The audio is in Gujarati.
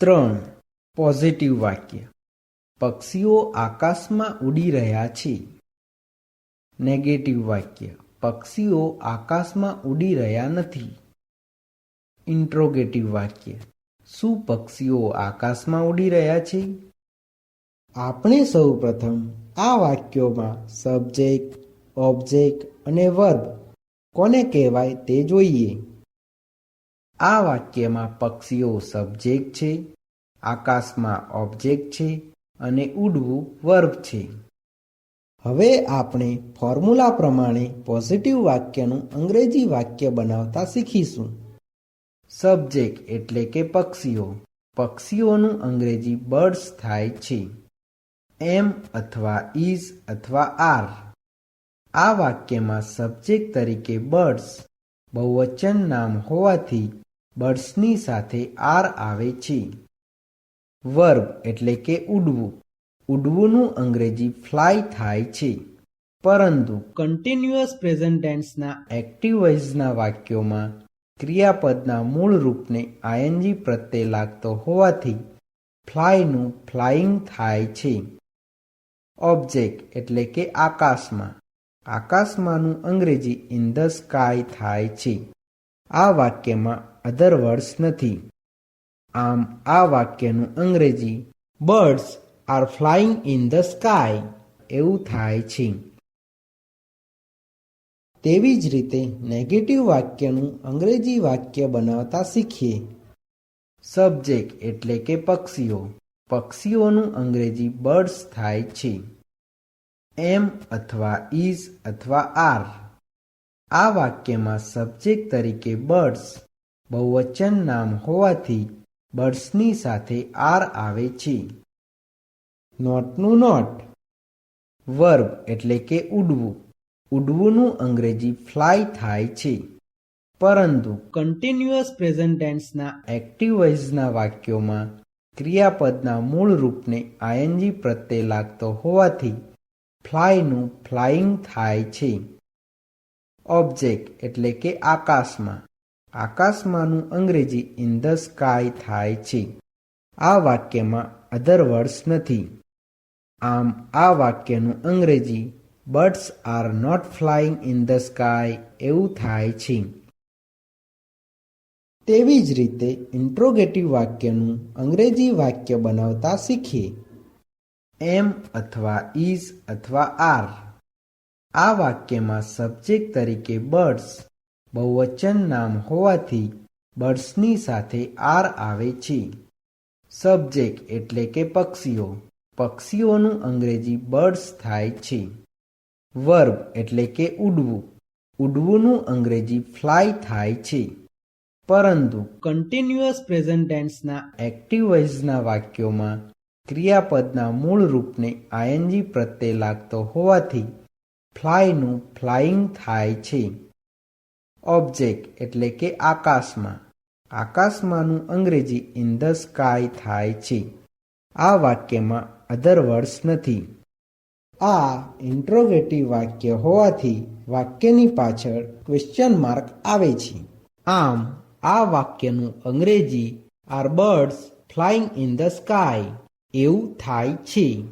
3. પોઝિટિવ વાક્ય. પક્ષીઓ આકાશમાં ઉડી રહ્યા છે. નેગેટિવ વાક્ય. પક્ષીઓ આકાશમાં ઉડી રહ્યા નથી. ઇન્ટ્રોગેટિવ વાક્ય. શું પક્ષીઓ આકાશમાં ઉડી રહ્યા છે? આપણે સૌ પ્રથમ આ વાક્યોમાં સબ્જેક્ટ, ઓબ્જેક્ટ અને વર્બ કોને કહેવાય તે જોઈએ. આ વાક્યમાં પક્ષીઓ સબ્જેક્ટ છે, આકાશમાં ઓબ્જેક્ટ છે અને ઉડવું વર્બ છે. હવે આપણે ફોર્મ્યુલા પ્રમાણે પોઝિટિવ વાક્યનું અંગ્રેજી વાક્ય બનાવતા શીખીશું. સબ્જેક્ટ એટલે કે પક્ષીઓ. પક્ષીઓનું અંગ્રેજી બર્ડ્સ થાય છે. એમ અથવા ઇઝ અથવા આર. આ વાક્યમાં સબ્જેક્ટ તરીકે બર્ડ્સ બહુવચન નામ હોવાથી બર્ડ્સની સાથે આર આવે છે. વર્બ એટલે કે ઉડવું. ઉડવુંનું અંગ્રેજી ફ્લાય થાય છે. પરંતુ કન્ટિન્યુઅસ પ્રેઝન્ટ ટેન્સના એક્ટિવ વોઇસના વાક્યોમાં ક્રિયાપદના મૂળ રૂપને આઈએનજી પ્રત્યે લાગતો હોવાથી ફ્લાયનું ફ્લાઇંગ થાય છે. ઓબ્જેક્ટ એટલે કે આકાશમાં. આકાશમાંનું અંગ્રેજી ઇન ધ સ્કાય થાય છે. આ વાક્યમાં અધર વર્ડ્સ નથી. આમ આ વાક્યનું અંગ્રેજી birds are flying in the sky એવું થાય છે. તેવી જ રીતે નેગેટિવ વાક્યનું અંગ્રેજી વાક્ય બનાવતા શીખીએ. સબ્જેક્ટ એટલે કે પક્ષીઓ. પક્ષીઓનું અંગ્રેજી બર્ડ્સ થાય છે. એમ અથવા ઇઝ અથવા આર. આ વાક્યમાં સબ્જેક્ટ તરીકે બર્ડ્સ બહુવચન નામ હોવાથી બર્ડ્સની સાથે આર આવે છે. નોટનું નોટ. વર્બ એટલે કે ઉડવું. ઉડવુંનું અંગ્રેજી ફ્લાય થાય છે. પરંતુ કન્ટિન્યુઅસ પ્રેઝન્ટ ટેન્સના એક્ટિવ વોઇસના વાક્યોમાં ક્રિયાપદના મૂળ રૂપને આઈએનજી પ્રત્યે લાગતો હોવાથી ફ્લાયનું ફ્લાઇંગ થાય છે. ઓબ્જેક્ટ એટલે કે આકાશમાં. આકાશમાંનું અંગ્રેજી ઇન ધ સ્કાય થાય છે. આ વાક્યમાં અધર વર્ડ્સ નથી. આમ આ વાક્યનું અંગ્રેજી birds are not flying in the sky એવું થાય છે. તેવી જ રીતે ઇન્ટ્રોગેટિવ વાક્યનું અંગ્રેજી વાક્ય બનાવતા શીખીએ. એમ અથવા ઇઝ અથવા આર. આ વાક્યમાં સબ્જેક્ટ તરીકે બર્ડ્સ બહુવચન નામ હોવાથી બર્ડ્સની સાથે આર આવે છે. સબ્જેક્ટ એટલે કે પક્ષીઓ. પક્ષીઓનું અંગ્રેજી બર્ડ્સ થાય છે. વર્બ એટલે કે ઉડવું. ઉડવુંનું અંગ્રેજી ફ્લાય થાય છે. પરંતુ કન્ટિન્યુઅસ પ્રેઝન્ટ ટેન્સના એક્ટિવ વોઇસના વાક્યોમાં ક્રિયાપદના મૂળ રૂપને આઈએનજી પ્રત્યે લાગતો હોવાથી ફ્લાયનું ફ્લાઇંગ થાય છે. ઓબ્જેક્ટ એટલે કે આકાશમાં. આકાશમાંનું અંગ્રેજી ઇન ધ સ્કાય થાય છે. આ વાક્યમાં અધર વર્ડ્સ નથી. આ ઇન્ટ્રોગેટિવ વાક્ય હોવાથી વાક્યની પાછળ ક્વેશ્ચન માર્ક આવે છે. આમ આ વાક્યનું અંગ્રેજી are birds flying in the sky એવું થાય છે.